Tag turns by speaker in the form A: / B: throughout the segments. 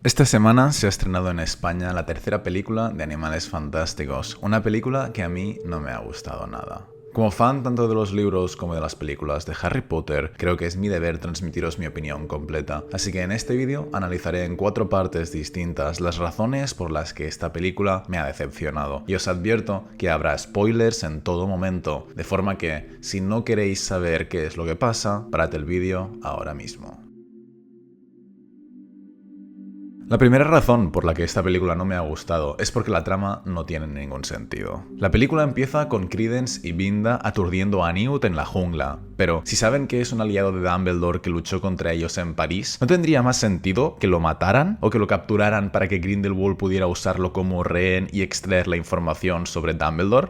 A: Esta semana se ha estrenado en España la tercera película de Animales Fantásticos, una película que a mí no me ha gustado nada. Como fan tanto de los libros como de las películas de Harry Potter, creo que es mi deber transmitiros mi opinión completa. Así que en este vídeo analizaré en 4 partes distintas las razones por las que esta película me ha decepcionado. Y os advierto que habrá spoilers en todo momento, de forma que si no queréis saber qué es lo que pasa, parad el vídeo ahora mismo. La primera razón por la que esta película no me ha gustado es porque la trama no tiene ningún sentido. La película empieza con Credence y Binda aturdiendo a Newt en la jungla, pero si saben que es un aliado de Dumbledore que luchó contra ellos en París, ¿no tendría más sentido que lo mataran o que lo capturaran para que Grindelwald pudiera usarlo como rehén y extraer la información sobre Dumbledore?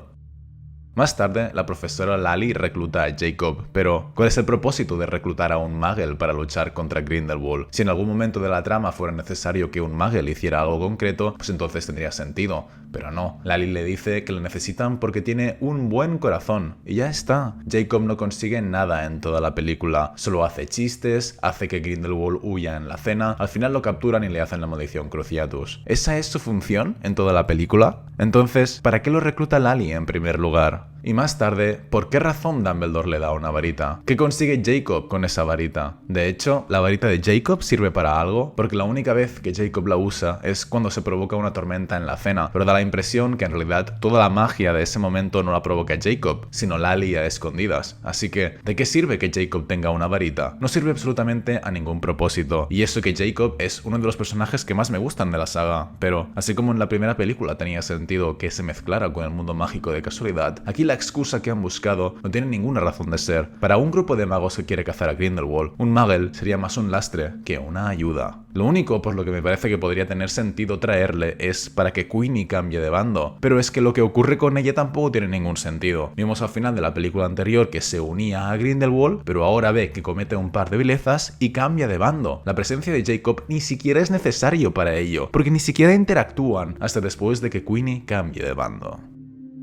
A: Más tarde, la profesora Lally recluta a Jacob, pero ¿cuál es el propósito de reclutar a un Muggle para luchar contra Grindelwald? Si en algún momento de la trama fuera necesario que un Muggle hiciera algo concreto, pues entonces tendría sentido. Pero no, Lally le dice que lo necesitan porque tiene un buen corazón, y ya está. Jacob no consigue nada en toda la película, solo hace chistes, hace que Grindelwald huya en la cena, al final lo capturan y le hacen la maldición Cruciatus. ¿Esa es su función en toda la película? Entonces, ¿para qué lo recluta Lally en primer lugar? Y más tarde, ¿por qué razón Dumbledore le da una varita? ¿Qué consigue Jacob con esa varita? De hecho, ¿la varita de Jacob sirve para algo? Porque la única vez que Jacob la usa es cuando se provoca una tormenta en la cena, pero da la impresión que en realidad toda la magia de ese momento no la provoca Jacob, sino Lally a escondidas. Así que, ¿de qué sirve que Jacob tenga una varita? No sirve absolutamente a ningún propósito. Y eso que Jacob es uno de los personajes que más me gustan de la saga, pero así como en la primera película tenía sentido que se mezclara con el mundo mágico de casualidad, aquí la excusa que han buscado no tiene ninguna razón de ser. Para un grupo de magos que quiere cazar a Grindelwald, un Muggle sería más un lastre que una ayuda. Lo único por lo que me parece que podría tener sentido traerle es para que Queenie cambie de bando, pero es que lo que ocurre con ella tampoco tiene ningún sentido. Vimos al final de la película anterior que se unía a Grindelwald, pero ahora ve que comete un par de vilezas y cambia de bando. La presencia de Jacob ni siquiera es necesario para ello, porque ni siquiera interactúan hasta después de que Queenie cambie de bando.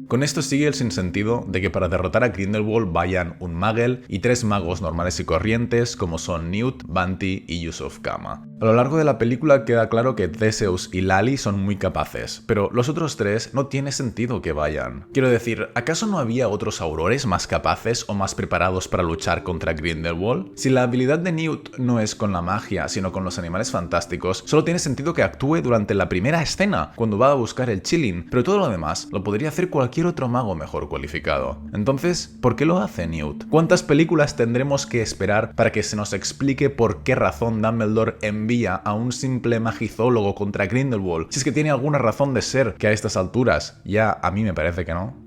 A: Con esto sigue el sinsentido de que para derrotar a Grindelwald vayan un Muggle y 3 magos normales y corrientes como son Newt, Bunty y Yusuf Kama. A lo largo de la película queda claro que Theseus y Lally son muy capaces, pero los otros 3 no tiene sentido que vayan. Quiero decir, ¿acaso no había otros aurores más capaces o más preparados para luchar contra Grindelwald? Si la habilidad de Newt no es con la magia, sino con los animales fantásticos, solo tiene sentido que actúe durante la primera escena, cuando va a buscar el Qilin, pero todo lo demás lo podría hacer cualquier otro mago mejor cualificado. Entonces, ¿por qué lo hace Newt? ¿Cuántas películas tendremos que esperar para que se nos explique por qué razón Dumbledore envía a un simple magizólogo contra Grindelwald? Si es que tiene alguna razón de ser, que a estas alturas ya a mí me parece que no.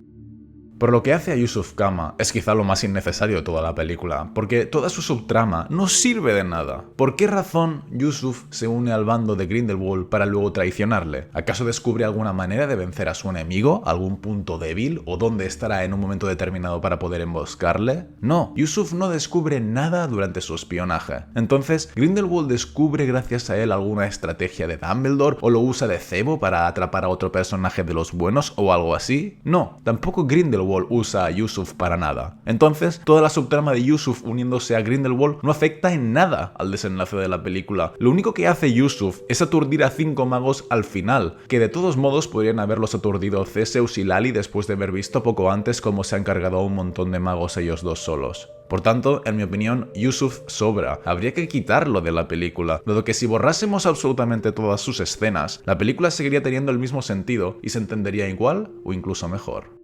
A: Por lo que hace a Yusuf Kama es quizá lo más innecesario de toda la película, porque toda su subtrama no sirve de nada. ¿Por qué razón Yusuf se une al bando de Grindelwald para luego traicionarle? ¿Acaso descubre alguna manera de vencer a su enemigo? ¿Algún punto débil? ¿O dónde estará en un momento determinado para poder emboscarle? No, Yusuf no descubre nada durante su espionaje. Entonces, ¿Grindelwald descubre gracias a él alguna estrategia de Dumbledore? ¿O lo usa de cebo para atrapar a otro personaje de los buenos o algo así? No, tampoco Grindelwald usa a Yusuf para nada. Entonces, toda la subtrama de Yusuf uniéndose a Grindelwald no afecta en nada al desenlace de la película. Lo único que hace Yusuf es aturdir a 5 magos al final, que de todos modos podrían haberlos aturdido Theseus y Lally después de haber visto poco antes cómo se han cargado a un montón de magos ellos dos solos. Por tanto, en mi opinión, Yusuf sobra. Habría que quitarlo de la película, dado que si borrásemos absolutamente todas sus escenas, la película seguiría teniendo el mismo sentido y se entendería igual o incluso mejor.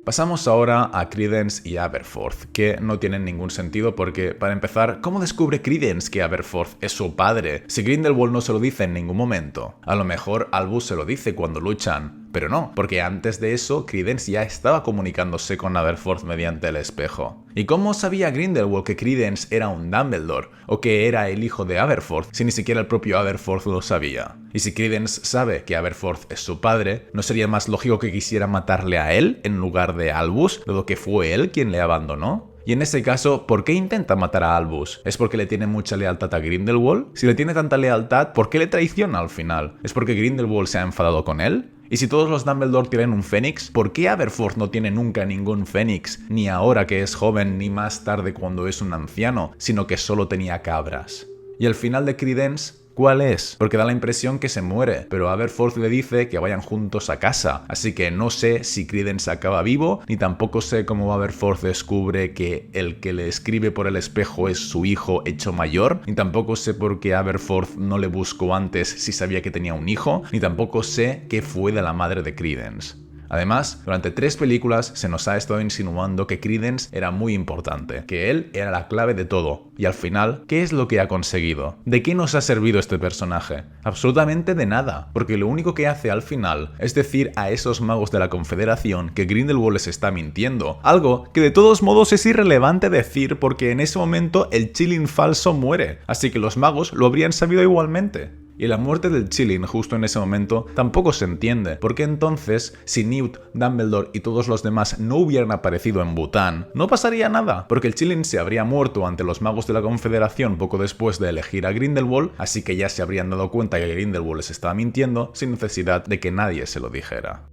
A: Pasamos ahora a Credence y Aberforth, que no tienen ningún sentido porque, para empezar, ¿cómo descubre Credence que Aberforth es su padre? Si Grindelwald no se lo dice en ningún momento. A lo mejor Albus se lo dice cuando luchan, pero no, porque antes de eso Credence ya estaba comunicándose con Aberforth mediante el espejo. ¿Y cómo sabía Grindelwald que Credence era un Dumbledore, o que era el hijo de Aberforth, si ni siquiera el propio Aberforth lo sabía? Y si Credence sabe que Aberforth es su padre, ¿no sería más lógico que quisiera matarle a él en lugar de Albus, dado que fue él quien le abandonó? Y en ese caso, ¿por qué intenta matar a Albus? ¿Es porque le tiene mucha lealtad a Grindelwald? Si le tiene tanta lealtad, ¿por qué le traiciona al final? ¿Es porque Grindelwald se ha enfadado con él? Y si todos los Dumbledore tienen un fénix, ¿por qué Aberforth no tiene nunca ningún fénix? Ni ahora que es joven, ni más tarde cuando es un anciano, sino que solo tenía cabras. Y al final de Credence, ¿Cuál es? Porque da la impresión que se muere, pero Aberforth le dice que vayan juntos a casa, así que no sé si Credence acaba vivo, ni tampoco sé cómo Aberforth descubre que el que le escribe por el espejo es su hijo hecho mayor, ni tampoco sé por qué Aberforth no le buscó antes si sabía que tenía un hijo, ni tampoco sé qué fue de la madre de Credence. Además, durante 3 películas se nos ha estado insinuando que Credence era muy importante, que él era la clave de todo. Y al final, ¿qué es lo que ha conseguido? ¿De qué nos ha servido este personaje? Absolutamente de nada, porque lo único que hace al final es decir a esos magos de la Confederación que Grindelwald les está mintiendo. Algo que de todos modos es irrelevante decir porque en ese momento el Qilin falso muere, así que los magos lo habrían sabido igualmente. Y la muerte del Qilin justo en ese momento tampoco se entiende, porque entonces, si Newt, Dumbledore y todos los demás no hubieran aparecido en Bután, no pasaría nada, porque el Qilin se habría muerto ante los magos de la Confederación poco después de elegir a Grindelwald, así que ya se habrían dado cuenta que Grindelwald les estaba mintiendo sin necesidad de que nadie se lo dijera.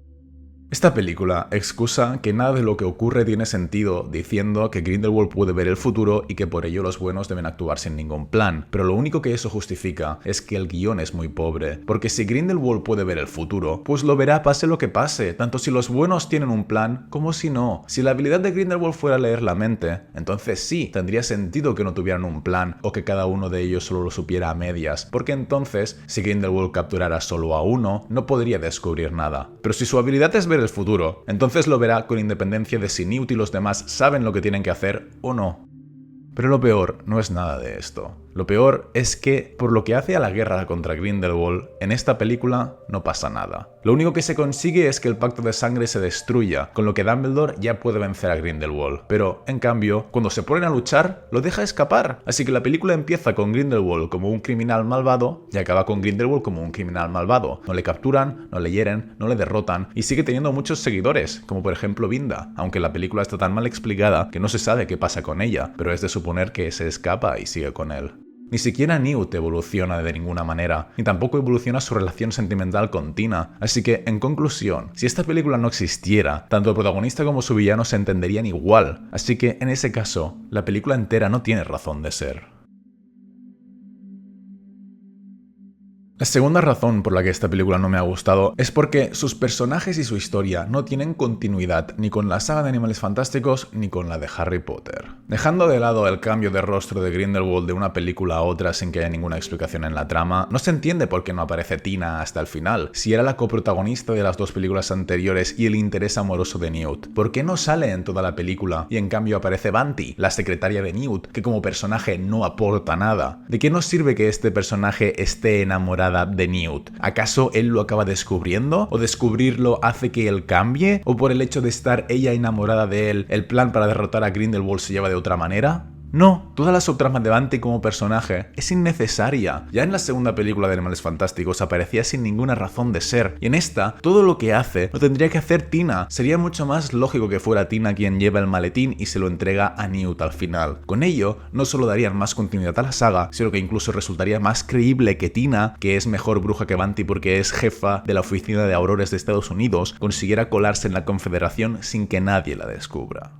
A: Esta película excusa que nada de lo que ocurre tiene sentido, diciendo que Grindelwald puede ver el futuro y que por ello los buenos deben actuar sin ningún plan, pero lo único que eso justifica es que el guión es muy pobre, porque si Grindelwald puede ver el futuro, pues lo verá pase lo que pase, tanto si los buenos tienen un plan como si no. Si la habilidad de Grindelwald fuera leer la mente, entonces sí, tendría sentido que no tuvieran un plan o que cada uno de ellos solo lo supiera a medias, porque entonces, si Grindelwald capturara solo a uno, no podría descubrir nada. Pero si su habilidad es ver el futuro, entonces lo verá con independencia de si Newt y los demás saben lo que tienen que hacer o no. Pero lo peor no es nada de esto. Lo peor es que, por lo que hace a la guerra contra Grindelwald, en esta película no pasa nada. Lo único que se consigue es que el pacto de sangre se destruya, con lo que Dumbledore ya puede vencer a Grindelwald. Pero, en cambio, cuando se ponen a luchar, lo deja escapar. Así que la película empieza con Grindelwald como un criminal malvado y acaba con Grindelwald como un criminal malvado. No le capturan, no le hieren, no le derrotan y sigue teniendo muchos seguidores, como por ejemplo Vinda, aunque la película está tan mal explicada que no se sabe qué pasa con ella, pero es de suponer que se escapa y sigue con él. Ni siquiera Newt evoluciona de ninguna manera, ni tampoco evoluciona su relación sentimental con Tina, así que, en conclusión, si esta película no existiera, tanto el protagonista como su villano se entenderían igual, así que, en ese caso, la película entera no tiene razón de ser. La segunda razón por la que esta película no me ha gustado es porque sus personajes y su historia no tienen continuidad ni con la saga de Animales Fantásticos ni con la de Harry Potter. Dejando de lado el cambio de rostro de Grindelwald de una película a otra sin que haya ninguna explicación en la trama, no se entiende por qué no aparece Tina hasta el final, si era la coprotagonista de las 2 películas anteriores y el interés amoroso de Newt. ¿Por qué no sale en toda la película y en cambio aparece Bunty, la secretaria de Newt, que como personaje no aporta nada? ¿De qué nos sirve que este personaje esté enamorado de Newt? ¿Acaso él lo acaba descubriendo? ¿O descubrirlo hace que él cambie? ¿O por el hecho de estar ella enamorada de él, el plan para derrotar a Grindelwald se lleva de otra manera? No, toda la subtrama de Bunty como personaje es innecesaria. Ya en la segunda película de Animales Fantásticos aparecía sin ninguna razón de ser, y en esta, todo lo que hace lo tendría que hacer Tina. Sería mucho más lógico que fuera Tina quien lleva el maletín y se lo entrega a Newt al final. Con ello, no solo darían más continuidad a la saga, sino que incluso resultaría más creíble que Tina, que es mejor bruja que Bunty porque es jefa de la oficina de aurores de Estados Unidos, consiguiera colarse en la Confederación sin que nadie la descubra.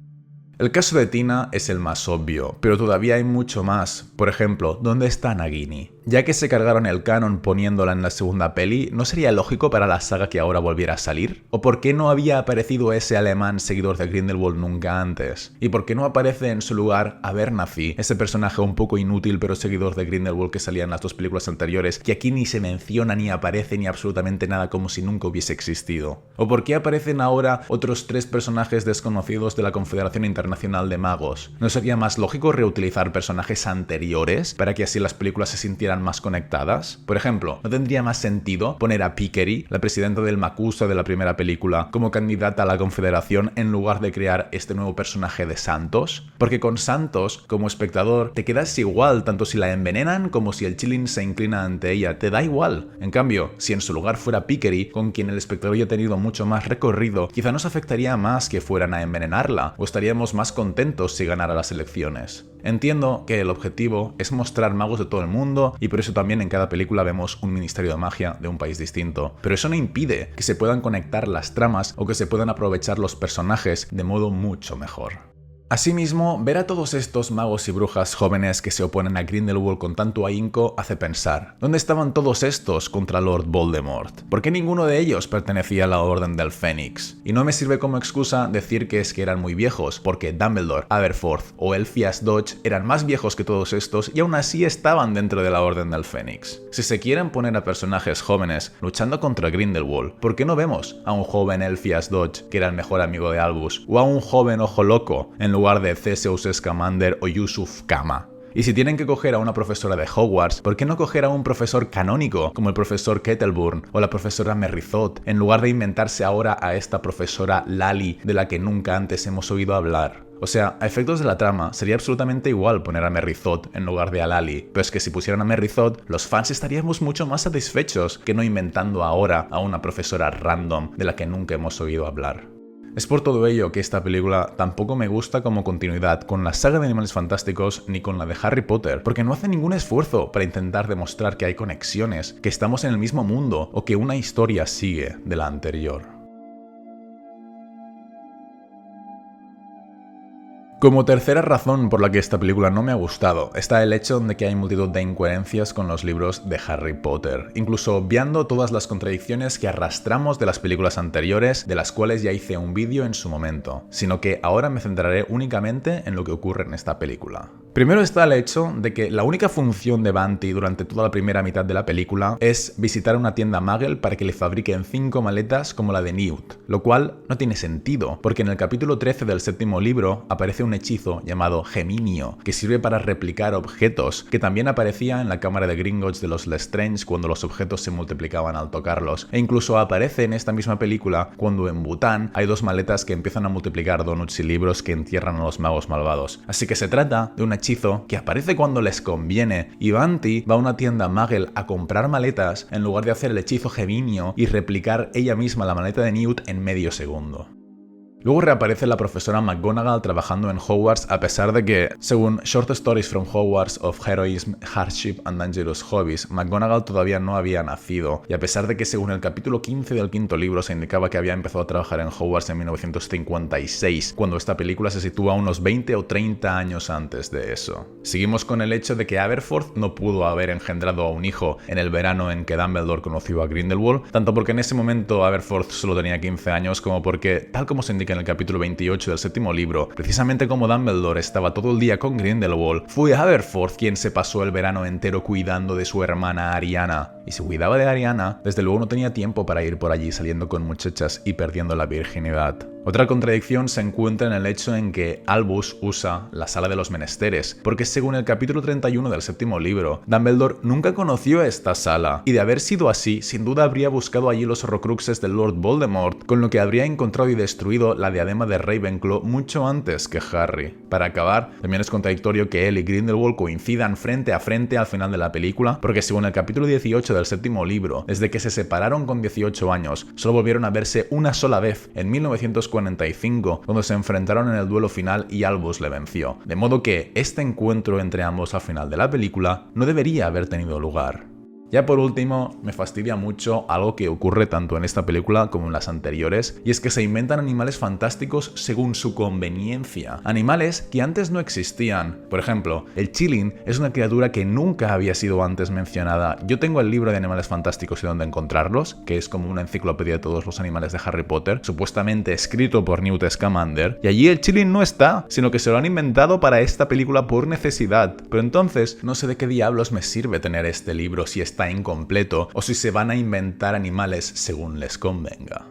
A: El caso de Tina es el más obvio, pero todavía hay mucho más. Por ejemplo, ¿dónde está Nagini? Ya que se cargaron el canon poniéndola en la segunda peli, ¿no sería lógico para la saga que ahora volviera a salir? ¿O por qué no había aparecido ese alemán seguidor de Grindelwald nunca antes? ¿Y por qué no aparece en su lugar Abernathy, ese personaje un poco inútil pero seguidor de Grindelwald que salía en las 2 películas anteriores, que aquí ni se menciona ni aparece ni absolutamente nada, como si nunca hubiese existido? ¿O por qué aparecen ahora otros 3 personajes desconocidos de la Confederación Internacional de Magos? ¿No sería más lógico reutilizar personajes anteriores para que así las películas se sintieran más conectadas? Por ejemplo, ¿no tendría más sentido poner a Pickery, la presidenta del MACUSA de la primera película, como candidata a la Confederación en lugar de crear este nuevo personaje de Santos? Porque con Santos, como espectador, te quedas igual tanto si la envenenan como si el Qilin se inclina ante ella, te da igual. En cambio, si en su lugar fuera Pickery, con quien el espectador ya ha tenido mucho más recorrido, quizá nos afectaría más que fueran a envenenarla, o estaríamos más contentos si ganara las elecciones. Entiendo que el objetivo es mostrar magos de todo el mundo y por eso también en cada película vemos un ministerio de magia de un país distinto, pero eso no impide que se puedan conectar las tramas o que se puedan aprovechar los personajes de modo mucho mejor. Asimismo, ver a todos estos magos y brujas jóvenes que se oponen a Grindelwald con tanto ahínco hace pensar, ¿dónde estaban todos estos contra Lord Voldemort? ¿Por qué ninguno de ellos pertenecía a la Orden del Fénix? Y no me sirve como excusa decir que es que eran muy viejos, porque Dumbledore, Aberforth o Elphias Dodge eran más viejos que todos estos y aún así estaban dentro de la Orden del Fénix. Si se quieren poner a personajes jóvenes luchando contra Grindelwald, ¿por qué no vemos a un joven Elphias Dodge, que era el mejor amigo de Albus, o a un joven Ojo Loco, en lugar de Theseus Scamander o Yusuf Kama? Y si tienen que coger a una profesora de Hogwarts, ¿por qué no coger a un profesor canónico como el profesor Kettleburn o la profesora Merrythought, en lugar de inventarse ahora a esta profesora Lally de la que nunca antes hemos oído hablar? O sea, a efectos de la trama, sería absolutamente igual poner a Merrythought en lugar de a Lally, pero es que si pusieran a Merrythought, los fans estaríamos mucho más satisfechos que no inventando ahora a una profesora random de la que nunca hemos oído hablar. Es por todo ello que esta película tampoco me gusta como continuidad con la saga de Animales Fantásticos ni con la de Harry Potter, porque no hace ningún esfuerzo para intentar demostrar que hay conexiones, que estamos en el mismo mundo o que una historia sigue de la anterior. Como tercera razón por la que esta película no me ha gustado, está el hecho de que hay multitud de incoherencias con los libros de Harry Potter, incluso obviando todas las contradicciones que arrastramos de las películas anteriores, de las cuales ya hice un vídeo en su momento, sino que ahora me centraré únicamente en lo que ocurre en esta película. Primero está el hecho de que la única función de Bunty durante toda la primera mitad de la película es visitar una tienda Muggle para que le fabriquen 5 maletas como la de Newt, lo cual no tiene sentido, porque en el capítulo 13 del séptimo libro aparece un hechizo llamado Geminio, que sirve para replicar objetos, que también aparecía en la cámara de Gringotts de los Lestrange cuando los objetos se multiplicaban al tocarlos, e incluso aparece en esta misma película cuando en Bután hay 2 maletas que empiezan a multiplicar donuts y libros que entierran a los magos malvados. Así que se trata de un hechizo que aparece cuando les conviene, y Bunty va a una tienda Muggle a comprar maletas en lugar de hacer el hechizo Geminio y replicar ella misma la maleta de Newt en medio segundo. Luego reaparece la profesora McGonagall trabajando en Hogwarts a pesar de que, según Short Stories from Hogwarts of Heroism, Hardship and Dangerous Hobbies, McGonagall todavía no había nacido, y a pesar de que según el capítulo 15 del quinto libro se indicaba que había empezado a trabajar en Hogwarts en 1956, cuando esta película se sitúa unos 20 o 30 años antes de eso. Seguimos con el hecho de que Aberforth no pudo haber engendrado a un hijo en el verano en que Dumbledore conoció a Grindelwald, tanto porque en ese momento Aberforth solo tenía 15 años como porque, tal como se indica en el capítulo 28 del séptimo libro, precisamente como Dumbledore estaba todo el día con Grindelwald, fue Aberforth quien se pasó el verano entero cuidando de su hermana Ariana. Y si cuidaba de Ariana, desde luego no tenía tiempo para ir por allí saliendo con muchachas y perdiendo la virginidad. Otra contradicción se encuentra en el hecho en que Albus usa la Sala de los Menesteres, porque según el capítulo 31 del séptimo libro, Dumbledore nunca conoció esta sala, y de haber sido así, sin duda habría buscado allí los Horrocruxes del Lord Voldemort, con lo que habría encontrado y destruido la diadema de Ravenclaw mucho antes que Harry. Para acabar, también es contradictorio que él y Grindelwald coincidan frente a frente al final de la película, porque según el capítulo 18 del séptimo libro, desde que se separaron con 18 años, solo volvieron a verse una sola vez, en 1945, cuando se enfrentaron en el duelo final y Albus le venció. De modo que este encuentro entre ambos al final de la película no debería haber tenido lugar. Ya por último, me fastidia mucho algo que ocurre tanto en esta película como en las anteriores, y es que se inventan animales fantásticos según su conveniencia. Animales que antes no existían. Por ejemplo, el Qilin es una criatura que nunca había sido antes mencionada. Yo tengo el libro de Animales Fantásticos y dónde encontrarlos, que es como una enciclopedia de todos los animales de Harry Potter, supuestamente escrito por Newt Scamander, y allí el Qilin no está, sino que se lo han inventado para esta película por necesidad. Pero entonces, no sé de qué diablos me sirve tener este libro si está incompleto o si se van a inventar animales según les convenga.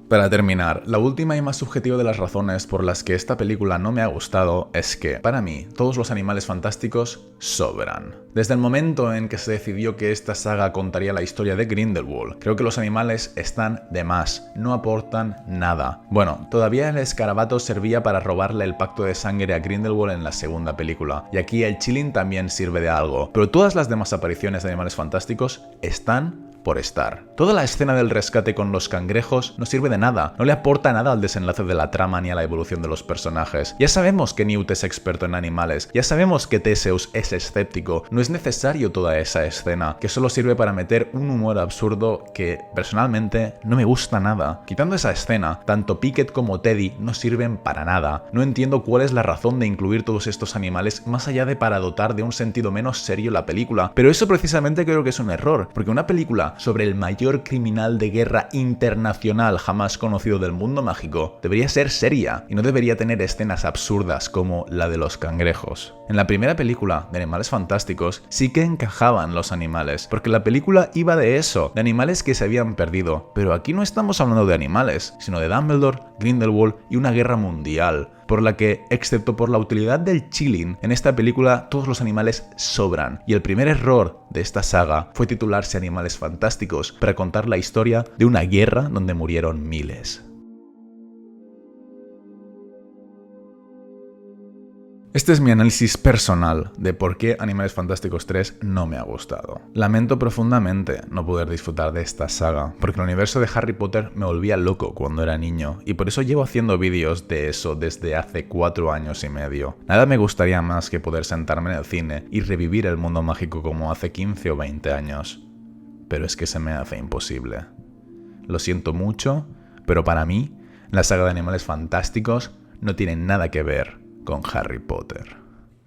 A: Para terminar, la última y más subjetiva de las razones por las que esta película no me ha gustado es que, para mí, todos los animales fantásticos sobran. Desde el momento en que se decidió que esta saga contaría la historia de Grindelwald, creo que los animales están de más, no aportan nada. Bueno, todavía el escarabato servía para robarle el pacto de sangre a Grindelwald en la segunda película, y aquí el Qilin también sirve de algo, pero todas las demás apariciones de animales fantásticos están por estar. Toda la escena del rescate con los cangrejos no sirve de nada, no le aporta nada al desenlace de la trama ni a la evolución de los personajes. Ya sabemos que Newt es experto en animales, ya sabemos que Theseus es escéptico, no es necesario toda esa escena, que solo sirve para meter un humor absurdo que, personalmente, no me gusta nada. Quitando esa escena, tanto Pickett como Teddy no sirven para nada. No entiendo cuál es la razón de incluir todos estos animales más allá de para dotar de un sentido menos serio la película, pero eso precisamente creo que es un error, porque una película sobre el mayor criminal de guerra internacional jamás conocido del mundo mágico debería ser seria y no debería tener escenas absurdas como la de los cangrejos. En la primera película de Animales Fantásticos sí que encajaban los animales, porque la película iba de eso, de animales que se habían perdido, pero aquí no estamos hablando de animales, sino de Dumbledore, Grindelwald y una guerra mundial, por la que, excepto por la utilidad del chilling, en esta película todos los animales sobran, y el primer error de esta saga fue titularse Animales Fantásticos para contar la historia de una guerra donde murieron miles. Este es mi análisis personal de por qué Animales Fantásticos 3 no me ha gustado. Lamento profundamente no poder disfrutar de esta saga, porque el universo de Harry Potter me volvía loco cuando era niño, y por eso llevo haciendo vídeos de eso desde hace 4 años y medio. Nada me gustaría más que poder sentarme en el cine y revivir el mundo mágico como hace 15 o 20 años. Pero es que se me hace imposible. Lo siento mucho, pero para mí, la saga de Animales Fantásticos no tiene nada que ver con Harry Potter.